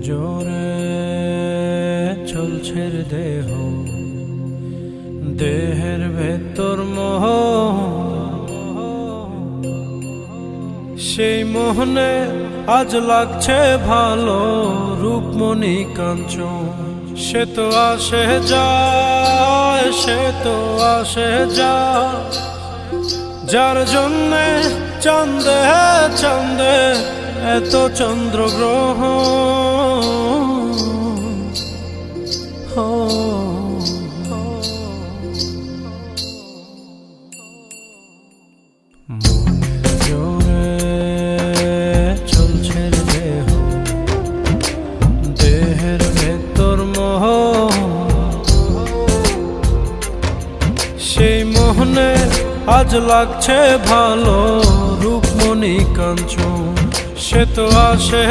জোরে চলছে দেহ, দেহের ভেতর মোহ, সেই মোহনে আজ লাগছে ভালো রূপমণি কাঞ্চন। সে তো আসে যায়, সে তো আসে যায়, যার জন্যে চাঁদে চাঁদে এত চন্দ্রগ্রহ। জোরে চলছে দেহ, দেহের ভেতর মোহ, সেই মোহনে আজ লাগছে ভালো রূপমণি কাঞ্চন। সে তো আসে